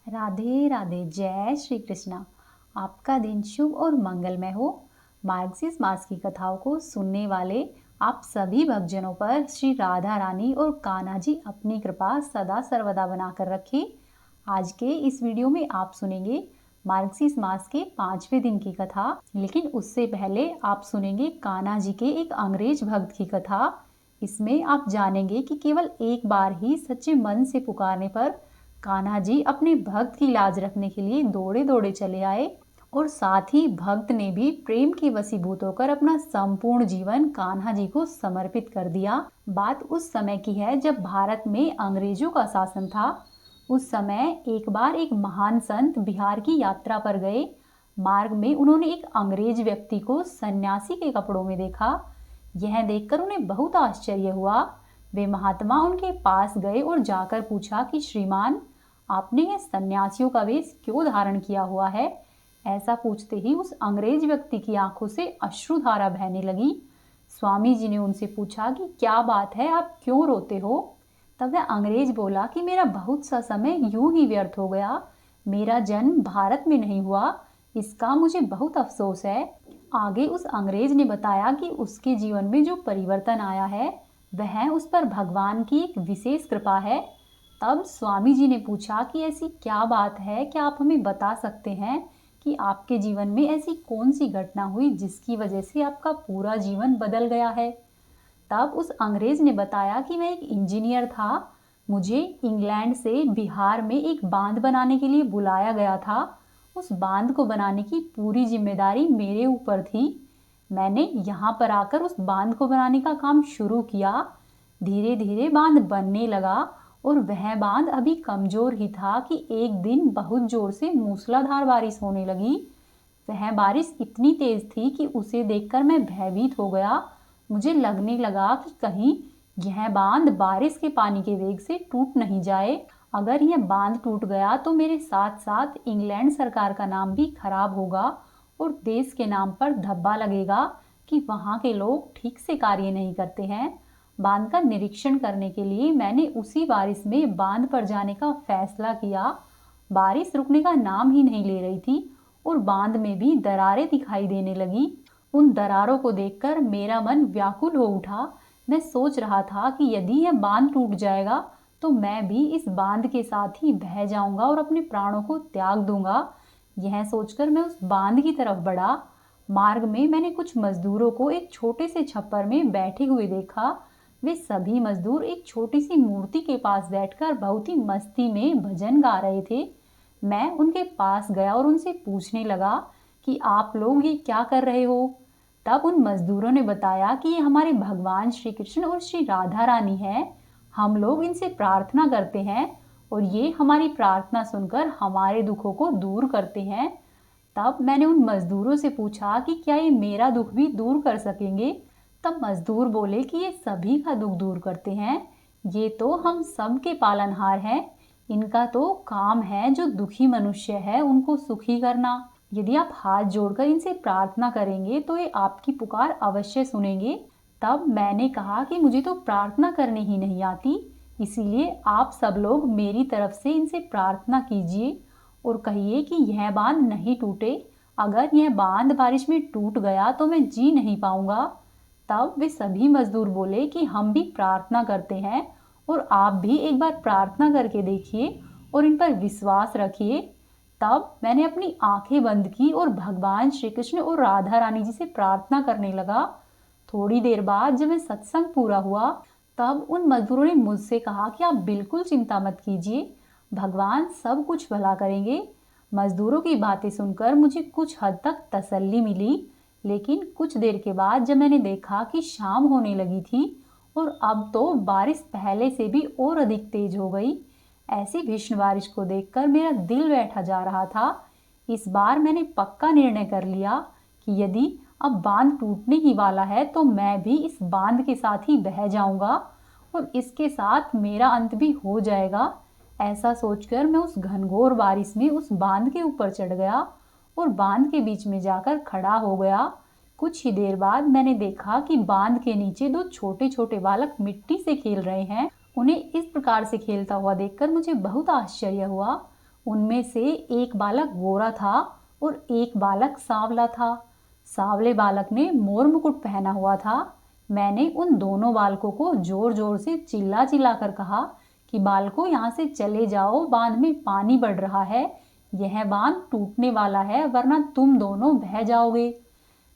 राधे राधे। जय श्री कृष्णा। आपका दिन शुभ और मंगलमय हो। मार्गशीर्ष मास की कथाओं को सुनने वाले आप सभी भक्तजनों पर श्री राधा रानी और कान्हा जी अपनी कृपा सदा सर्वदा बनाकर रखे। आज के इस वीडियो में आप सुनेंगे मार्गशीर्ष मास के 5वें दिन की कथा, लेकिन उससे पहले आप सुनेंगे कान्हा जी के एक अंग्रेज भक्त की कथा। इसमें आप जानेंगे कि केवल एक बार ही सच्चे मन से पुकारने पर कान्हा जी अपने भक्त की लाज रखने के लिए दौड़े दौड़े चले आए और साथ ही भक्त ने भी प्रेम के वशीभूत होकर अपना संपूर्ण जीवन कान्हा जी को समर्पित कर दिया। बात उस समय की है जब भारत में अंग्रेजों का शासन था। उस समय एक बार एक महान संत बिहार की यात्रा पर गए। मार्ग में उन्होंने एक अंग्रेज व्यक्ति को सन्यासी के कपड़ों में देखा। यह देखकर उन्हें बहुत आश्चर्य हुआ। वे महात्मा उनके पास गए और जाकर पूछा कि श्रीमान, आपने यह सन्यासियों का वेश क्यों धारण किया हुआ है? ऐसा पूछते ही उस अंग्रेज व्यक्ति की आंखों से अश्रुधारा बहने लगी। स्वामी जी ने उनसे पूछा कि क्या बात है, आप क्यों रोते हो? तब वह अंग्रेज बोला कि मेरा बहुत सा समय यूं ही व्यर्थ हो गया। मेरा जन्म भारत में नहीं हुआ, इसका मुझे बहुत अफसोस है। आगे उस अंग्रेज ने बताया कि उसके जीवन में जो परिवर्तन आया है वह उस पर भगवान की एक विशेष कृपा है। तब स्वामी जी ने पूछा कि ऐसी क्या बात है, क्या आप हमें बता सकते हैं कि आपके जीवन में ऐसी कौन सी घटना हुई जिसकी वजह से आपका पूरा जीवन बदल गया है? तब उस अंग्रेज ने बताया कि मैं एक इंजीनियर था। मुझे इंग्लैंड से बिहार में एक बांध बनाने के लिए बुलाया गया था। उस बांध को बनाने की पूरी जिम्मेदारी मेरे ऊपर थी। मैंने यहाँ पर आकर उस बांध को बनाने का काम शुरू किया। धीरे धीरे बांध बनने लगा और वह बांध अभी कमजोर ही था कि एक दिन बहुत जोर से मूसलाधार बारिश होने लगी। वह बारिश इतनी तेज थी कि उसे देखकर मैं भयभीत हो गया। मुझे लगने लगा कि कहीं यह बांध बारिश के पानी के वेग से टूट नहीं जाए। अगर यह बांध टूट गया तो मेरे साथ साथ इंग्लैंड सरकार का नाम भी खराब होगा और देश के नाम पर धब्बा लगेगा कि वहाँ के लोग ठीक से कार्य नहीं करते हैं। बांध का निरीक्षण करने के लिए मैंने उसी बारिश में बांध पर जाने का फैसला किया। बारिश रुकने का नाम ही नहीं ले रही थी और बांध में भी दरारें दिखाई देने लगी। उन दरारों को देखकर मेरा मन व्याकुल हो उठा। मैं सोच रहा था कि यदि यह बांध टूट जाएगा तो मैं भी इस बांध के साथ ही बह जाऊंगा और अपने प्राणों को त्याग दूंगा। यह सोचकर मैं उस बांध की तरफ बढ़ा। मार्ग में मैंने कुछ मजदूरों को एक छोटे से छप्पर में बैठे हुए देखा। वे सभी मजदूर एक छोटी सी मूर्ति के पास बैठकर बहुत ही मस्ती में भजन गा रहे थे। मैं उनके पास गया और उनसे पूछने लगा कि आप लोग ये क्या कर रहे हो? तब उन मजदूरों ने बताया कि ये हमारे भगवान श्री कृष्ण और श्री राधा रानी है। हम लोग इनसे प्रार्थना करते हैं और ये हमारी प्रार्थना सुनकर हमारे दुखों को दूर करते हैं। तब मैंने उन मजदूरों से पूछा कि क्या ये मेरा दुख भी दूर कर सकेंगे? तब मजदूर बोले कि ये सभी का दुख दूर करते हैं। ये तो हम सब के पालनहार हैं। इनका तो काम है जो दुखी मनुष्य है उनको सुखी करना। यदि आप हाथ जोड़कर इनसे प्रार्थना करेंगे तो ये आपकी पुकार अवश्य सुनेंगे। तब मैंने कहा कि मुझे तो प्रार्थना करने ही नहीं आती, इसीलिए आप सब लोग मेरी तरफ से इनसे प्रार्थना कीजिए और कहिए कि यह बांध नहीं टूटे। अगर यह बांध बारिश में टूट गया तो मैं जी नहीं पाऊंगा। तब वे सभी मजदूर बोले कि हम भी प्रार्थना करते हैं और आप भी एक बार प्रार्थना करके देखिए और इन पर विश्वास रखिए। तब मैंने अपनी आंखें बंद की और भगवान श्री कृष्ण और राधा रानी जी से प्रार्थना करने लगा। थोड़ी देर बाद जब मैं सत्संग पूरा हुआ तब उन मजदूरों ने मुझसे कहा कि आप बिल्कुल चिंता मत कीजिए, भगवान सब कुछ भला करेंगे। मजदूरों की बातें सुनकर मुझे कुछ हद तक तसल्ली मिली, लेकिन कुछ देर के बाद जब मैंने देखा कि शाम होने लगी थी और अब तो बारिश पहले से भी और अधिक तेज हो गई। ऐसी भीषण बारिश को देखकर मेरा दिल बैठा जा रहा था। इस बार मैंने पक्का निर्णय कर लिया कि यदि अब बांध टूटने ही वाला है तो मैं भी इस बांध के साथ ही बह जाऊंगा और इसके साथ मेरा अंत भी हो जाएगा। ऐसा सोचकर मैं उस घनघोर बारिश में उस बांध के ऊपर चढ़ गया और बांध के बीच में जाकर खड़ा हो गया। कुछ ही देर बाद मैंने देखा कि बांध के नीचे दो छोटे छोटे बालक मिट्टी से खेल रहे हैं। उन्हें इस प्रकार से खेलता हुआ देखकर मुझे बहुत आश्चर्य हुआ। उनमें से एक बालक गोरा था और एक बालक सांवला था। सांवले बालक ने मोर मुकुट पहना हुआ था। मैंने उन दोनों बालकों को जोर जोर से चिल्ला चिल्ला कर कहा कि बालकों, यहाँ से चले जाओ, बांध में पानी बढ़ रहा है, यह बांध टूटने वाला है, वरना तुम दोनों बह जाओगे।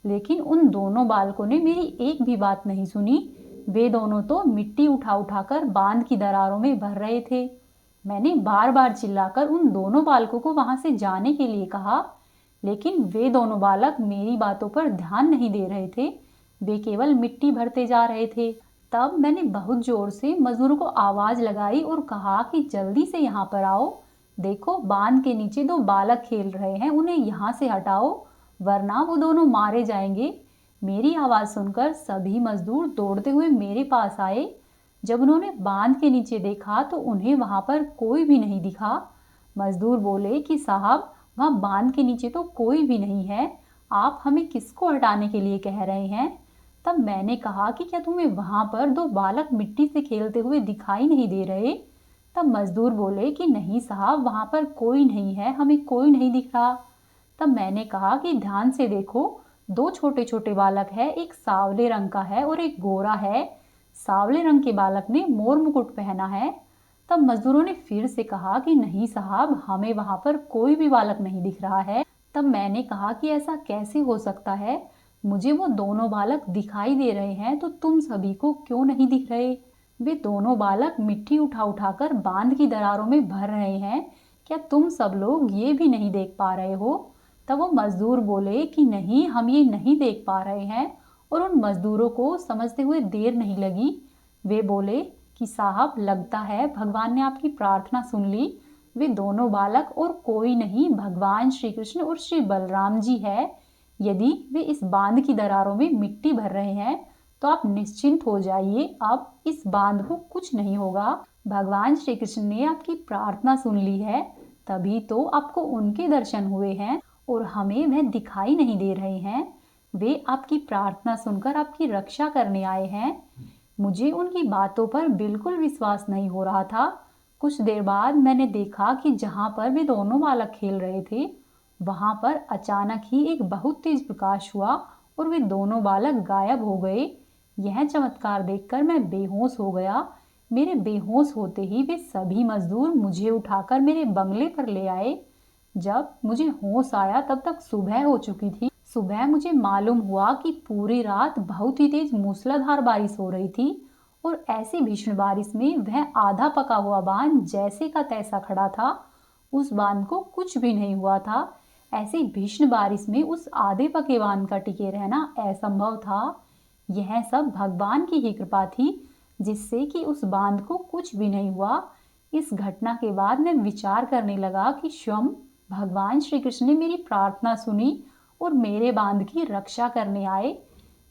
लेकिन उन दोनों बालकों ने मेरी एक भी बात नहीं सुनी। वे दोनों तो मिट्टी उठा उठाकर बांध की दरारों में भर रहे थे। मैंने बार बार चिल्लाकर उन दोनों बालकों को वहां से जाने के लिए कहा, लेकिन वे दोनों बालक मेरी बातों पर ध्यान नहीं दे रहे थे। वे केवल मिट्टी भरते जा रहे थे। तब मैंने बहुत जोर से मजदूरों को आवाज लगाई और कहा कि जल्दी से यहाँ पर आओ। देखो, बांध के नीचे दो बालक खेल रहे हैं, उन्हें यहाँ से हटाओ, वरना वो दोनों मारे जाएंगे। मेरी आवाज सुनकर सभी मजदूर दौड़ते हुए मेरे पास आए। जब उन्होंने बांध के नीचे देखा तो उन्हें वहां पर कोई भी नहीं दिखा। मजदूर बोले कि साहब, वहां बांध के नीचे तो कोई भी नहीं है, आप हमें किसको हटाने के लिए कह रहे हैं? तब मैंने कहा कि क्या तुम्हें वहां पर दो बालक मिट्टी से खेलते हुए दिखाई नहीं दे रहे? तब मजदूर बोले कि नहीं साहब, वहां पर कोई नहीं है, हमें कोई नहीं दिख रहा। तब मैंने कहा कि ध्यान से देखो, दो छोटे छोटे बालक है, एक सांवले रंग का है और एक गोरा है। सांवले रंग के बालक ने मोर मुकुट पहना है। तब मजदूरों ने फिर से कहा कि नहीं साहब, हमें वहां पर कोई भी बालक नहीं दिख रहा है। तब मैंने कहा कि ऐसा कैसे हो सकता है, मुझे वो दोनों बालक दिखाई दे रहे हैं, तो तुम सभी को क्यों नहीं दिख रहे? वे दोनों बालक मिट्टी उठा उठाकर बांध की दरारों में भर रहे हैं, क्या तुम सब लोग ये भी नहीं देख पा रहे हो? तब वो मजदूर बोले कि नहीं, हम ये नहीं देख पा रहे हैं। और उन मजदूरों को समझते हुए देर नहीं लगी। वे बोले कि साहब, लगता है भगवान ने आपकी प्रार्थना सुन ली। वे दोनों बालक और कोई नहीं, भगवान श्री कृष्ण और श्री बलराम जी है। यदि वे इस बांध की दरारों में मिट्टी भर रहे हैं तो आप निश्चिंत हो जाइए, अब इस बांध को कुछ नहीं होगा। भगवान श्री कृष्ण ने आपकी प्रार्थना सुन ली है, तभी तो आपको उनके दर्शन हुए हैं और हमें वह दिखाई नहीं दे रहे हैं। वे आपकी प्रार्थना सुनकर आपकी रक्षा करने आए हैं। मुझे उनकी बातों पर बिल्कुल विश्वास नहीं हो रहा था। कुछ देर बाद मैंने देखा कि जहां पर वे दोनों बालक खेल रहे थे, वहां पर अचानक ही एक बहुत तेज प्रकाश हुआ और वे दोनों बालक गायब हो गए। यह चमत्कार देखकर मैं बेहोश हो गया। मेरे बेहोश होते ही वे सभी मजदूर मुझे उठाकर मेरे बंगले पर ले आए। जब मुझे होश आया तब तक सुबह हो चुकी थी। सुबह मुझे मालूम हुआ कि पूरी रात बहुत ही तेज मूसलाधार बारिश हो रही थी और ऐसी भीषण बारिश में वह आधा पका हुआ बांध जैसे का तैसा खड़ा था। उस बांध को कुछ भी नहीं हुआ था। ऐसी भीषण बारिश में उस आधे पके बांध का टिके रहना असंभव था। यह सब भगवान की ही कृपा थी, जिससे कि उस बांध को कुछ भी नहीं हुआ। इस घटना के बाद मैं विचार करने लगा कि स्वयं भगवान श्री कृष्ण ने मेरी प्रार्थना सुनी और मेरे बांध की रक्षा करने आए।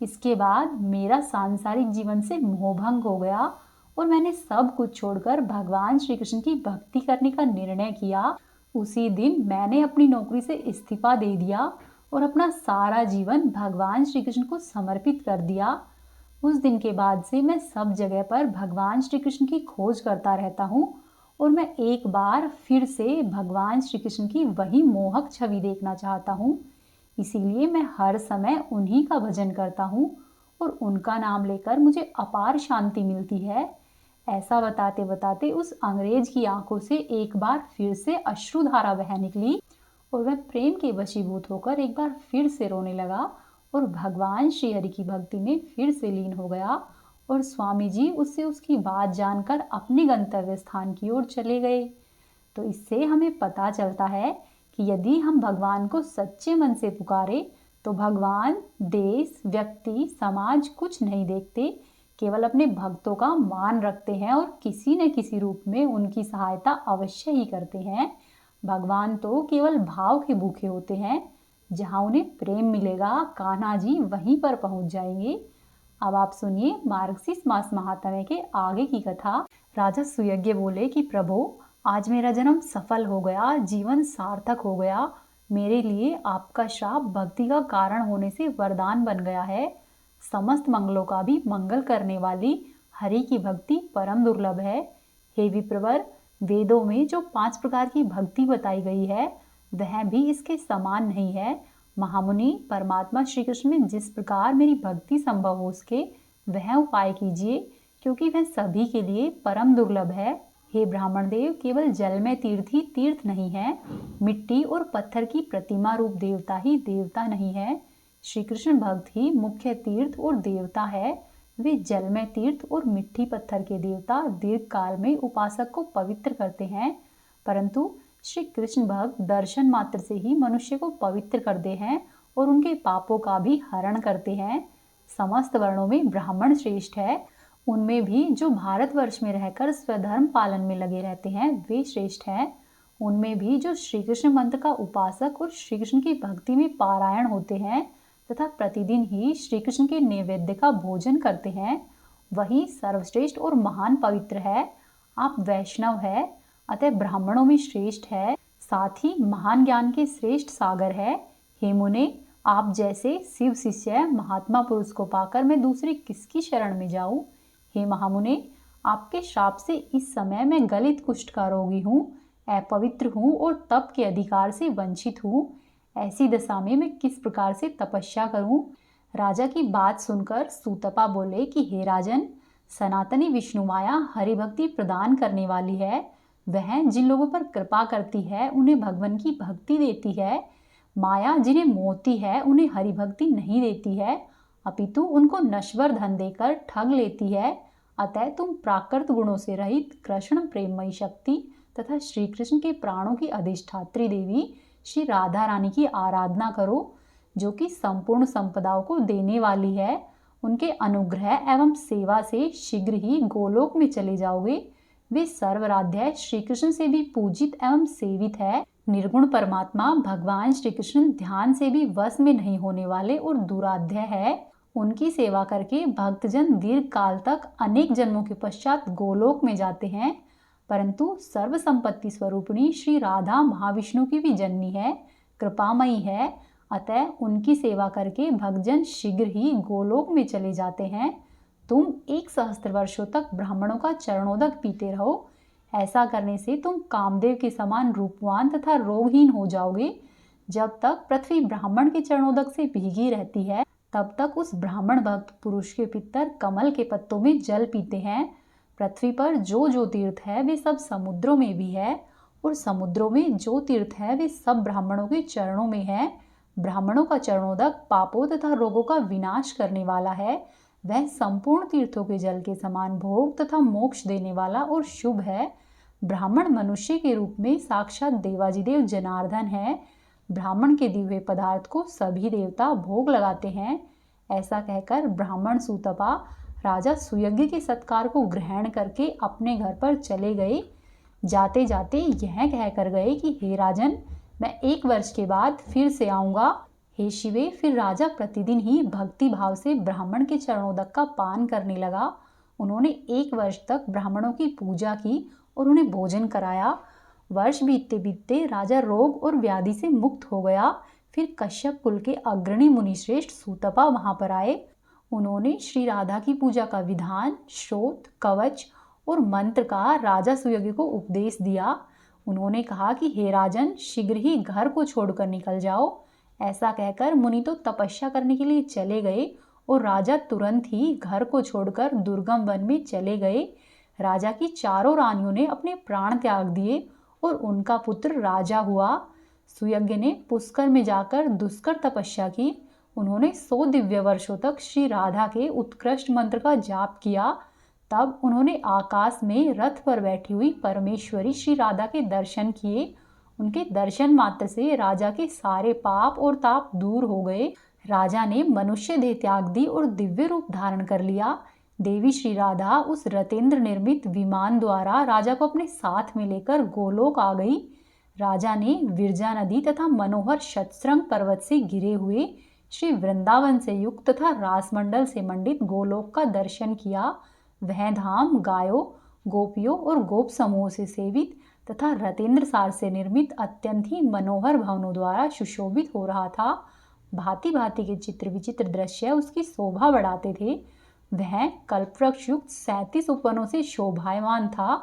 इसके बाद मेरा सांसारिक जीवन से मोहभंग हो गया और मैंने सब कुछ छोड़कर भगवान श्री कृष्ण की भक्ति करने का निर्णय किया। उसी दिन मैंने अपनी नौकरी से इस्तीफा दे दिया और अपना सारा जीवन भगवान श्री कृष्ण को समर्पित कर दिया। उस दिन के बाद से मैं सब जगह पर भगवान श्री कृष्ण की खोज करता रहता हूँ और मैं एक बार फिर से भगवान श्री कृष्ण की वही मोहक छवि देखना चाहता हूँ। इसीलिए मैं हर समय उन्हीं का भजन करता हूँ और उनका नाम लेकर मुझे अपार शांति मिलती है। ऐसा बताते बताते उस अंग्रेज की आंखों से एक बार फिर से अश्रुधारा बह निकली और वह प्रेम के वशीभूत होकर एक बार फिर से रोने लगा और भगवान श्री हरि की भक्ति में फिर से लीन हो गया। और स्वामी जी उससे उसकी बात जानकर अपने गंतव्य स्थान की ओर चले गए। तो इससे हमें पता चलता है कि यदि हम भगवान को सच्चे मन से पुकारे तो भगवान देश, व्यक्ति, समाज कुछ नहीं देखते, केवल अपने भक्तों का मान रखते हैं और किसी न किसी रूप में उनकी सहायता अवश्य ही करते हैं। भगवान तो केवल भाव के भूखे होते हैं। जहाँ उन्हें प्रेम मिलेगा, कान्हा जी वहीं पर पहुंच जाएंगे। अब आप सुनिए मार्गशीर्ष मास महात्म्य के आगे की कथा। राजा सुयज्ञ बोले कि प्रभु, आज मेरा जन्म सफल हो गया, जीवन सार्थक हो गया। मेरे लिए आपका श्राप भक्ति का कारण होने से वरदान बन गया है। समस्त मंगलों का भी मंगल करने वाली हरि की भक्ति परम दुर्लभ है। हे विप्रवर, वेदों में जो 5 प्रकार की भक्ति बताई गई है वह भी इसके समान नहीं है। महामुनि, परमात्मा श्री कृष्ण में जिस प्रकार मेरी भक्ति संभव हो सके वह उपाय कीजिए, क्योंकि वह सभी के लिए परम दुर्लभ है। हे ब्राह्मण देव, केवल जल में तीर्थ ही तीर्थ नहीं है, मिट्टी और पत्थर की प्रतिमा रूप देवता ही देवता नहीं है। श्री कृष्ण भक्त ही मुख्य तीर्थ और देवता है। वे जल में तीर्थ और मिट्टी पत्थर के देवता दीर्घ काल में उपासक को पवित्र करते हैं, परंतु श्री कृष्ण भक्त दर्शन मात्र से ही मनुष्य को पवित्र करते हैं और उनके पापों का भी हरण करते हैं। समस्त वर्णों में ब्राह्मण श्रेष्ठ है, उनमें भी जो भारतवर्ष में रहकर स्वधर्म पालन में लगे रहते हैं वे श्रेष्ठ हैं। उनमें भी जो श्री कृष्ण मंत्र का उपासक और श्री कृष्ण की भक्ति में पारायण होते हैं तथा प्रतिदिन ही श्री कृष्ण के नैवेद्य का भोजन करते हैं, वही सर्वश्रेष्ठ और महान पवित्र है। आप वैष्णव है, अतः ब्राह्मणों में श्रेष्ठ है, साथ ही महान ज्ञान के श्रेष्ठ सागर है। हे मुने, आप जैसे शिव शिष्य महात्मा पुरुष को पाकर मैं दूसरी किसकी शरण में जाऊं? हे महामुने, आपके श्राप से इस समय मैं गलित कुष्ठ का रोगी हूँ, अपवित्र हूँ और तप के अधिकार से वंचित हूँ। ऐसी दशा में मैं किस प्रकार से तपस्या करूं? राजा की बात सुनकर सूतपा बोले कि हे राजन, सनातनी विष्णु माया हरिभक्ति प्रदान करने वाली है। वह जिन लोगों पर कृपा करती है उन्हें भगवान की भक्ति देती है। माया जिन्हें मोहती है उन्हें हरिभक्ति नहीं देती है, अपितु उनको नश्वर धन देकर ठग लेती है। अतः तुम प्राकृत गुणों से रहित कृष्ण प्रेममयी शक्ति तथा श्री कृष्ण के प्राणों की अधिष्ठात्री देवी श्री राधा रानी की आराधना करो, जो कि संपूर्ण संपदाओं को देने वाली है। उनके अनुग्रह एवं सेवा से शीघ्र ही गोलोक में चले जाओगे। वे सर्वराध्य श्री कृष्ण से भी पूजित एवं सेवित है। निर्गुण परमात्मा भगवान श्री कृष्ण ध्यान से भी वश में नहीं होने वाले और दुराध्य है। उनकी सेवा करके भक्तजन दीर्घ काल तक अनेक जन्मों के पश्चात गोलोक में जाते हैं, परंतु सर्व संपत्ति स्वरूपिणी श्री राधा महाविष्णु की भी जननी है, कृपामयी है। अतः उनकी सेवा करके भक्तजन शीघ्र ही गोलोक में चले जाते हैं। तुम 1 सहस्त्र वर्षों तक ब्राह्मणों का चरणोदक पीते रहो। ऐसा करने से तुम कामदेव के समान रूपवान तथा रोगहीन हो जाओगे। जब तक पृथ्वी ब्राह्मण के चरणोदक से भीगी रहती है तब तक उस ब्राह्मण भक्त पुरुष के पितर कमल के पत्तों में जल पीते हैं। पृथ्वी पर जो जो तीर्थ है वे सब समुद्रों में भी है, और समुद्रों में जो तीर्थ है वे सब ब्राह्मणों के चरणों में है। ब्राह्मणों का चरणोदक पापों तथा रोगों का विनाश करने वाला है। वह संपूर्ण तीर्थों के जल के समान भोग तथा मोक्ष देने वाला और शुभ है। ब्राह्मण मनुष्य के रूप में साक्षात देवाधिदेव जनार्दन है। ब्राह्मण के दिव्य पदार्थ को सभी देवता भोग लगाते हैं। ऐसा कहकर ब्राह्मण सूतपा राजा सुयज्ञ के सत्कार को ग्रहण करके अपने घर पर चले गए। जाते जाते यह कहकर गए कि हे राजन, मैं 1 वर्ष के बाद फिर से आऊँगा। हे शिवे, फिर राजा प्रतिदिन ही भक्ति भाव से ब्राह्मण के चरणोदक का पान करने लगा। उन्होंने 1 वर्ष तक ब्राह्मणों की पूजा की और उन्हें भोजन कराया। वर्ष बीतते बीतते राजा रोग और व्याधि से मुक्त हो गया। फिर कश्यप कुल के अग्रणी मुनिश्रेष्ठ सूतपा वहां पर आए। उन्होंने श्री राधा की पूजा का विधान, श्रोत, कवच और मंत्र का राजा सुयज्ञ को उपदेश दिया। उन्होंने कहा कि हे राजन, शीघ्र ही घर को छोड़कर निकल जाओ। ऐसा कहकर मुनि तो तपस्या करने के लिए चले गए और राजा तुरंत ही घर को छोड़कर दुर्गम वन में चले गए। राजा की चारों रानियों ने अपने प्राण त्याग दिए और उनका पुत्र राजा हुआ। सुयज्ञ ने पुष्कर में जाकर दुष्कर तपस्या की। उन्होंने 100 दिव्य वर्षों तक श्री राधा के उत्कृष्ट मंत्र का जाप किया। तब उन्होंने आकाश में रथ पर बैठी हुई परमेश्वरी श्री राधा के दर्शन किए। उनके दर्शन मात्र से राजा के सारे पाप और ताप दूर हो गए। राजा ने मनुष्य देह त्याग दी और दिव्य रूप धारण कर लिया। देवी श्री राधा उस रतेंद्र निर्मित विमान द्वारा राजा को अपने साथ में लेकर गोलोक आ गई। राजा ने विरजा नदी तथा मनोहर शतशृंग पर्वत से घिरे हुए श्री वृंदावन से युक्त तथा रासमंडल से मंडित गोलोक का दर्शन किया। वह धाम गायों, गोपियों और गोप समूह से सेवित तथा रतेंद्र सार से निर्मित अत्यंत ही मनोहर भवनों द्वारा सुशोभित हो रहा था। भांति भांति के चित्र विचित्र दृश्य उसकी शोभा बढ़ाते थे। वह कल्पवृक्ष युक्त 37 उपवनों से शोभायमान था।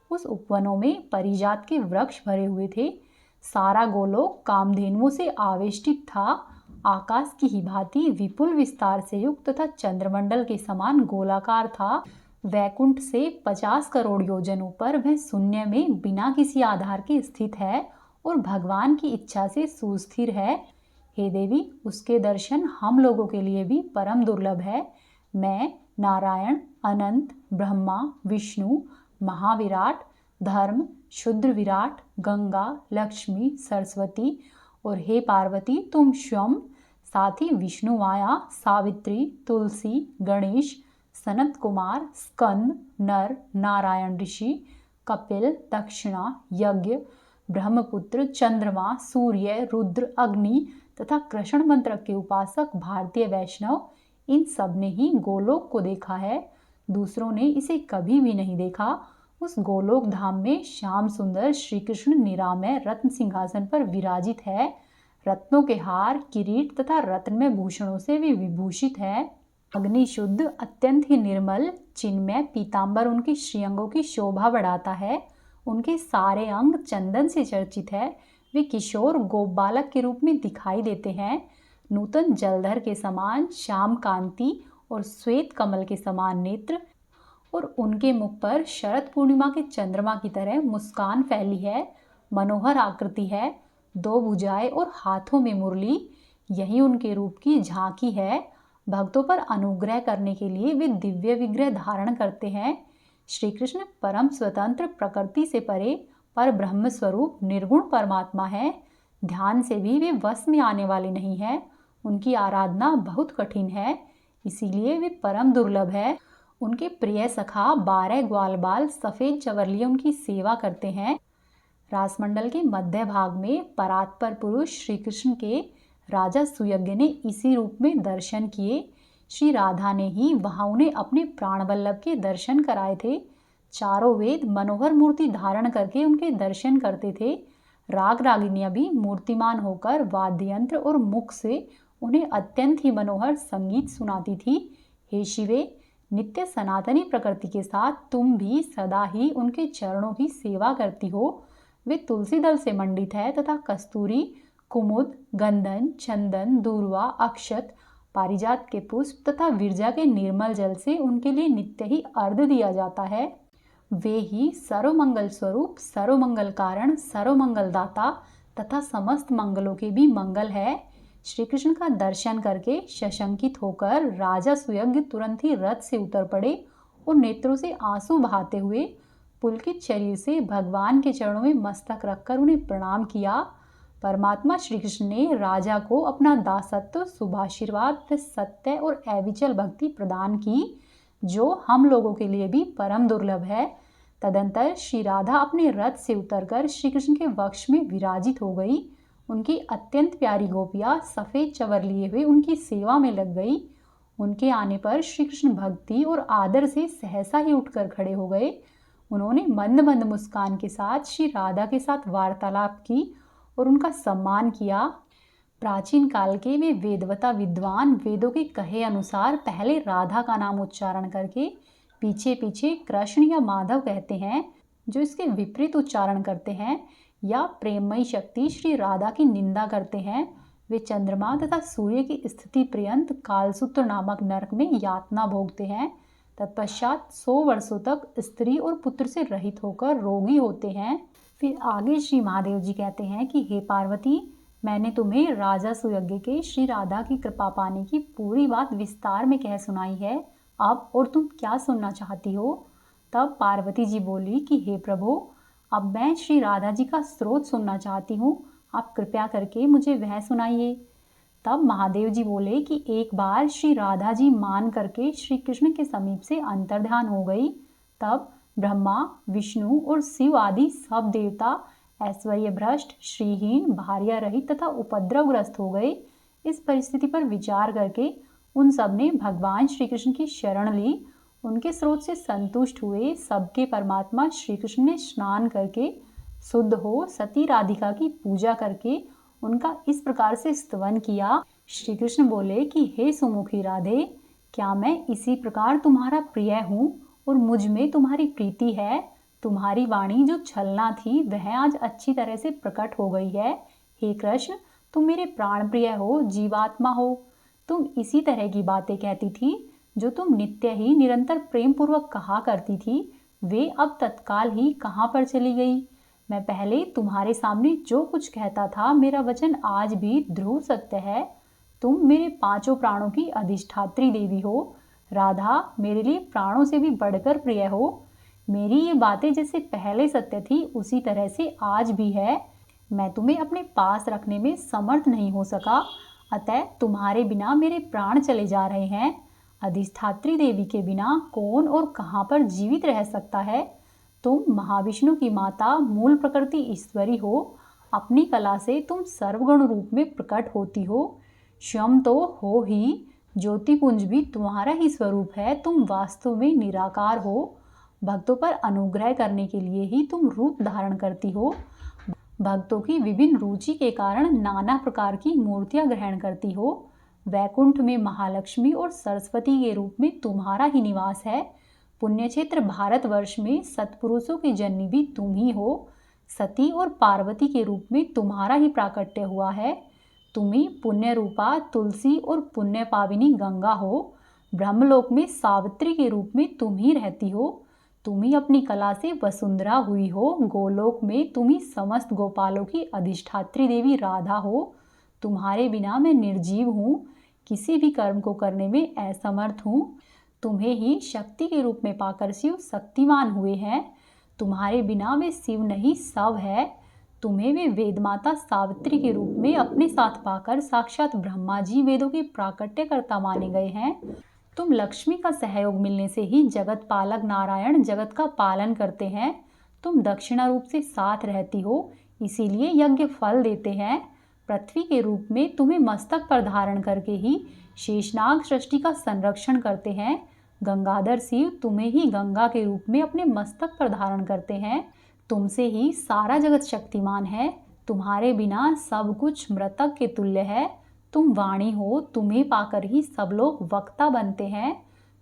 उस उपवनों में परिजात के वृक्ष भरे हुए थे। सारा गोलोक कामधेनुओं से आवेष्टित था। आकाश की ही भांति विपुल विस्तार से युक्त तथा चंद्रमंडल के समान गोलाकार था। वैकुंठ से 50 करोड़ योजन ऊपर वह शून्य में बिना किसी आधार के स्थित है और भगवान की इच्छा से सुस्थिर है। हे देवी, उसके दर्शन हम लोगों के लिए भी परम दुर्लभ है। मैं नारायण, अनंत, ब्रह्मा, विष्णु, महाविराट, धर्म, शुद्र विराट, गंगा, लक्ष्मी, सरस्वती और हे पार्वती तुम स्वयं, साथ ही विष्णु माया, सावित्री, तुलसी, गणेश, सनत कुमार, स्कंद, नर, नारायण ऋषि, कपिल, दक्षिणा, यज्ञ, ब्रह्मपुत्र, चंद्रमा, सूर्य, रुद्र, अग्नि तथा कृष्ण मंत्र के उपासक भारतीय वैष्णव, इन सब ने ही गोलोक को देखा है। दूसरों ने इसे कभी भी नहीं देखा। उस गोलोक धाम में श्याम सुंदर श्री कृष्ण निरामय रत्न सिंहासन पर विराजित है। रत्नों के हार, किरीट तथा रत्नमय भूषणों से वे विभूषित है। अग्नि शुद्ध, अत्यंत ही निर्मल, चिन्मय पीतांबर उनके श्रीअंगों की शोभा बढ़ाता है। उनके सारे अंग चंदन से चर्चित है। वे किशोर गोप बालक के रूप में दिखाई देते हैं। नूतन जलधर के समान श्याम कांति और श्वेत कमल के समान नेत्र और उनके मुख पर शरद पूर्णिमा के चंद्रमा की तरह मुस्कान फैली है। मनोहर आकृति है, 2 भुजाएं और हाथों में मुरली, यही उनके रूप की झांकी है। भक्तों पर अनुग्रह करने के लिए वे दिव्य विग्रह धारण करते हैं। श्री कृष्ण परम स्वतंत्र, प्रकृति से परे पर ब्रह्म स्वरूप निर्गुण परमात्मा है। ध्यान से भी वे वश में आने वाले नहीं है। उनकी आराधना बहुत कठिन है, इसीलिए वे परम दुर्लभ है। उनके प्रिय सखा 12 ग्वाल बाल सफेद चवरलिए उनकी सेवा करते हैं। रासमंडल के मध्य भाग में परात्पर पुरुष श्री कृष्ण के राजा सुयज्ञ ने इसी रूप में दर्शन किए। श्री राधा ने ही वहां उन्हें अपने प्राणवल्लभ के दर्शन कराए थे। चारों वेद मनोहर मूर्ति धारण करके उनके दर्शन करते थे। राग रागिनियां भी मूर्तिमान होकर वाद्य यंत्र और मुख से उन्हें अत्यंत ही मनोहर संगीत सुनाती थी। हे शिवे, नित्य सनातनी प्रकृति के साथ तुम भी सदा ही उनके चरणों की सेवा करती हो। वे तुलसी दल से मंडित है तथा कस्तूरी, कुमुद, गंधन, चंदन, दूर्वा, अक्षत, पारिजात के पुष्प तथा विरजा के निर्मल जल से उनके लिए नित्य ही अर्घ्य दिया जाता है। वे ही सर्वमंगल स्वरूप, सर्वमंगल कारण, सर्वमंगल दाता तथा समस्त मंगलों के भी मंगल है। श्री कृष्ण का दर्शन करके सशंकित होकर राजा सुयज्ञ तुरंत ही रथ से उतर पड़े और नेत्रों से आंसू बहाते हुए पुलकित शरीर से भगवान के चरणों में मस्तक रखकर उन्हें प्रणाम किया। परमात्मा श्री कृष्ण ने राजा को अपना दासत्व, शुभाशीर्वाद, सत्य और अविचल भक्ति प्रदान की, जो हम लोगों के लिए भी परम दुर्लभ है। तदंतर श्री राधा अपने रथ से उतरकर श्री कृष्ण के वक्ष में विराजित हो गई। उनकी अत्यंत प्यारी गोपियां सफेद चवर लिए हुए उनकी सेवा में लग गई। उनके आने पर श्री कृष्ण भक्ति और आदर से सहसा ही उठकर खड़े हो गए। उन्होंने मंद मंद मुस्कान के साथ श्री राधा के साथ वार्तालाप की और उनका सम्मान किया। प्राचीन काल के वे वेदवता विद्वान वेदों के कहे अनुसार पहले राधा का नाम उच्चारण करके पीछे पीछे कृष्ण या माधव कहते हैं। जो इसके विपरीत उच्चारण करते हैं या प्रेममयी शक्ति श्री राधा की निंदा करते हैं, वे चंद्रमा तथा सूर्य की स्थिति पर्यंत कालसूत्र नामक नरक में यातना भोगते हैं। तत्पश्चात 100 वर्षों तक स्त्री और पुत्र से रहित होकर रोगी होते हैं। फिर आगे श्री महादेव जी कहते हैं कि हे पार्वती, मैंने तुम्हें राजा सुयज्ञ के श्री राधा की कृपा पाने की पूरी बात विस्तार में कह सुनाई है। अब और तुम क्या सुनना चाहती हो? तब पार्वती जी बोली कि हे प्रभु, अब मैं श्री राधा जी का स्रोत सुनना चाहती हूँ। आप कृपया करके मुझे वह सुनाइए। तब महादेव जी बोले कि एक बार श्री राधा जी मान करके श्री कृष्ण के समीप से अंतर्ध्यान हो गई। तब ब्रह्मा, विष्णु और शिव आदि सब देवता ऐश्वर्य भ्रष्ट, श्रीहीन, भार्या रहित तथा उपद्रवग्रस्त हो गए। इस परिस्थिति पर विचार करके उन सब ने भगवान श्री कृष्ण की शरण ली। उनके स्रोत से संतुष्ट हुए सबके परमात्मा श्री कृष्ण ने स्नान करके शुद्ध हो सती राधिका की पूजा करके उनका इस प्रकार से स्तवन किया। श्री कृष्ण बोले कि हे सुमुखी राधे, क्या मैं इसी प्रकार तुम्हारा प्रिय हूँ और मुझ में तुम्हारी प्रीति है? तुम्हारी वाणी जो छलना थी वह आज अच्छी तरह से प्रकट हो गई है। हे कृष्ण, तुम मेरे प्राण प्रिय हो, जीवात्मा हो। तुम इसी तरह की बातें कहती थी जो तुम नित्य ही निरंतर प्रेम पूर्वक कहा करती थी, वे अब तत्काल ही कहाँ पर चली गई। मैं पहले तुम्हारे सामने जो कुछ कहता था, मेरा वचन आज भी ध्रुव सत्य है। तुम मेरे पांचों प्राणों की अधिष्ठात्री देवी हो। राधा मेरे लिए प्राणों से भी बढ़कर प्रिय हो। मेरी ये बातें जैसे पहले सत्य थी उसी तरह से आज भी है। मैं तुम्हें अपने पास रखने में समर्थ नहीं हो सका, अतः तुम्हारे बिना मेरे प्राण चले जा रहे हैं। अधिष्ठात्री देवी के बिना कौन और कहाँ पर जीवित रह सकता है। तुम महाविष्णु की माता, मूल प्रकृति ईश्वरी हो। अपनी कला से तुम सर्वगुण रूप में प्रकट होती हो। क्षम तो हो ही, ज्योतिपुंज भी तुम्हारा ही स्वरूप है। तुम वास्तव में निराकार हो। भक्तों पर अनुग्रह करने के लिए ही तुम रूप धारण करती हो। भक्तों की विभिन्न रुचि के कारण नाना प्रकार की मूर्तियां ग्रहण करती हो। वैकुंठ में महालक्ष्मी और सरस्वती के रूप में तुम्हारा ही निवास है। पुण्यक्षेत्र भारतवर्ष में सत्पुरुषों की जननी भी तुम ही हो। सती और पार्वती के रूप में तुम्हारा ही प्राकट्य हुआ है। तुम्ही पुण्य रूपा तुलसी और पुण्य पाविनी गंगा हो। ब्रह्मलोक में सावित्री के रूप में तुम ही रहती हो। तुम ही अपनी कला से वसुंधरा हुई हो। गोलोक में तुम ही समस्त गोपालों की अधिष्ठात्री देवी राधा हो। तुम्हारे बिना मैं निर्जीव हूँ, किसी भी कर्म को करने में असमर्थ हूँ। तुम्हें ही शक्ति के रूप में पाकर शिव शक्तिमान हुए हैं। तुम्हारे बिना वे शिव नहीं, सब है। तुम्हें वे वेदमाता सावित्री के रूप में अपने साथ पाकर साक्षात ब्रह्मा जी वेदों के प्राकट्यकर्ता माने गए हैं। तुम लक्ष्मी का सहयोग मिलने से ही जगत पालक नारायण जगत का पालन करते हैं। तुम दक्षिणा रूप से साथ रहती हो, इसीलिए यज्ञ फल देते हैं। पृथ्वी के रूप में तुम्हें मस्तक पर धारण करके ही शेषनाग सृष्टि का संरक्षण करते हैं। गंगाधर शिव तुम्हें ही गंगा के रूप में अपने मस्तक पर धारण करते हैं। तुमसे ही सारा जगत शक्तिमान है। तुम्हारे बिना सब कुछ मृतक के तुल्य है। तुम वाणी हो, तुम्हें पाकर ही सब लोग वक्ता बनते हैं।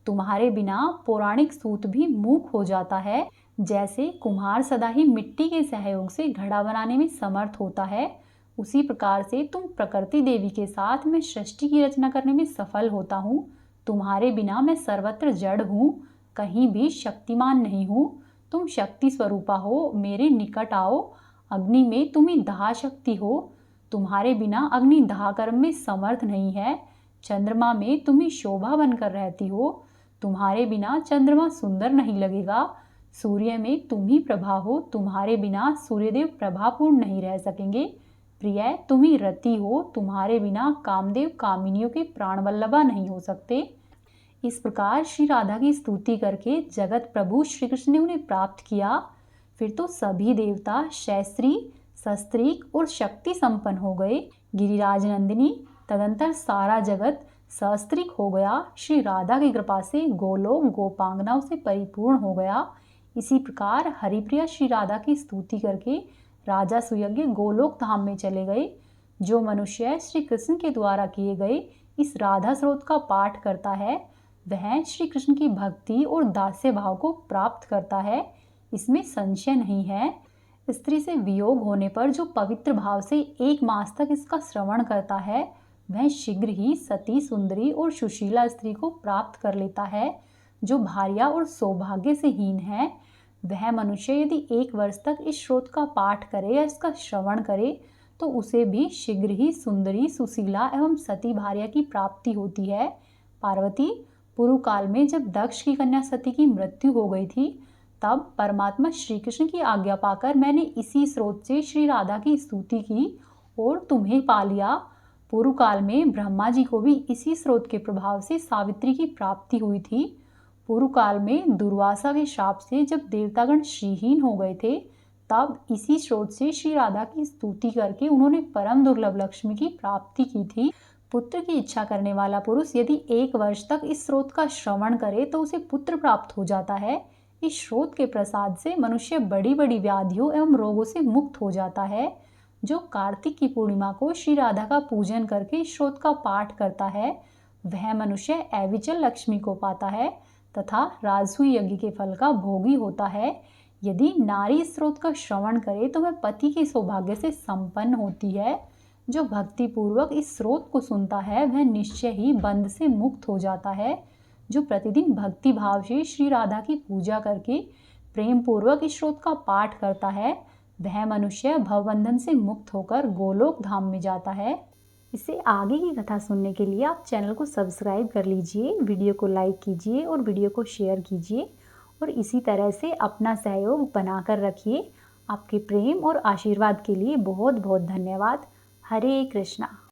तुम्हारे बिना पौराणिक सूत भी मूक हो जाता है। जैसे कुम्हार सदा ही मिट्टी के सहयोग से घड़ा बनाने में समर्थ होता है, उसी प्रकार से तुम प्रकृति देवी के साथ मैं सृष्टि की रचना करने में सफल होता हूँ। तुम्हारे बिना मैं सर्वत्र जड़ हूँ, कहीं भी शक्तिमान नहीं हूँ। तुम शक्ति स्वरूपा हो, मेरे निकट आओ। अग्नि में तुम ही दाह शक्ति हो। तुम्हारे बिना अग्नि दाह कर्म में समर्थ नहीं है। चंद्रमा में तुम ही शोभा बनकर रहती हो। तुम्हारे बिना चंद्रमा सुंदर नहीं लगेगा। सूर्य में तुम ही प्रभा हो। तुम्हारे बिना सूर्यदेव प्रभापूर्ण नहीं रह सकेंगे। प्रिय, तुम ही रति हो। तुम्हारे बिना कामदेव कामिनियों के प्राणवल्लभा नहीं हो सकते। इस प्रकार श्री राधा की स्तुति करके जगत प्रभु श्री कृष्ण ने उन्हें प्राप्त किया। फिर तो सभी देवता शैस्त्री, शस्त्रीक और शक्ति संपन्न हो गए। गिरिराज नंदिनी तदंतर सारा जगत सहस्त्रीक हो गया। श्री राधा की कृपा से गोलोक गोपांगनाओं से परिपूर्ण हो गया। इसी प्रकार हरिप्रिया श्री राधा की स्तुति करके राजा सुयज्ञ गोलोक धाम में चले गए। जो मनुष्य श्री कृष्ण के द्वारा किए गए इस राधा स्रोत का पाठ करता है, वह श्री कृष्ण की भक्ति और दास्य भाव को प्राप्त करता है, इसमें संशय नहीं है। स्त्री से वियोग होने पर जो पवित्र भाव से 1 मास तक इसका श्रवण करता है, वह शीघ्र ही सती, सुंदरी और सुशीला स्त्री को प्राप्त कर लेता है। जो भार्या और सौभाग्य से हीन है, वह मनुष्य यदि 1 वर्ष तक इस श्रोत का पाठ करे या इसका श्रवण करे, तो उसे भी शीघ्र ही सुंदरी, सुशीला एवं सती भार्या की प्राप्ति होती है। पार्वती, पूर्व काल में जब दक्ष की कन्या सती की मृत्यु हो गई थी, तब परमात्मा श्री कृष्ण की आज्ञा पाकर मैंने इसी स्रोत से श्री राधा की स्तुति की और तुम्हें पा लिया। पूर्व काल में ब्रह्मा जी को भी इसी स्रोत के प्रभाव से सावित्री की प्राप्ति हुई थी। पूर्व काल में दुर्वासा के श्राप से जब देवतागण श्रीहीन हो गए थे, तब इसी स्रोत से श्री राधा की स्तुति करके उन्होंने परम दुर्लभ लक्ष्मी की प्राप्ति की थी। पुत्र की इच्छा करने वाला पुरुष यदि 1 वर्ष तक इस स्रोत का श्रवण करे तो उसे पुत्र प्राप्त हो जाता है। इस स्रोत के प्रसाद से मनुष्य बड़ी बड़ी व्याधियों एवं रोगों से मुक्त हो जाता है। जो कार्तिक की पूर्णिमा को श्री राधा का पूजन करके इस स्रोत का पाठ करता है, वह मनुष्य अविचल लक्ष्मी को पाता है तथा राजसूय यज्ञ के फल का भोगी होता है। यदि नारी स्रोत का श्रवण करे तो वह पति के सौभाग्य से संपन्न होती है। जो भक्ति पूर्वक इस स्रोत को सुनता है वह निश्चय ही बंध से मुक्त हो जाता है। जो प्रतिदिन भक्ति भाव से श्री राधा की पूजा करके प्रेम पूर्वक इस स्रोत का पाठ करता है वह मनुष्य भवबंधन से मुक्त होकर गोलोक धाम में जाता है। इससे आगे की कथा सुनने के लिए आप चैनल को सब्सक्राइब कर लीजिए, वीडियो को लाइक कीजिए और वीडियो को शेयर कीजिए और इसी तरह से अपना सहयोग बनाकर रखिए। आपके प्रेम और आशीर्वाद के लिए बहुत बहुत धन्यवाद। हरे कृष्णा।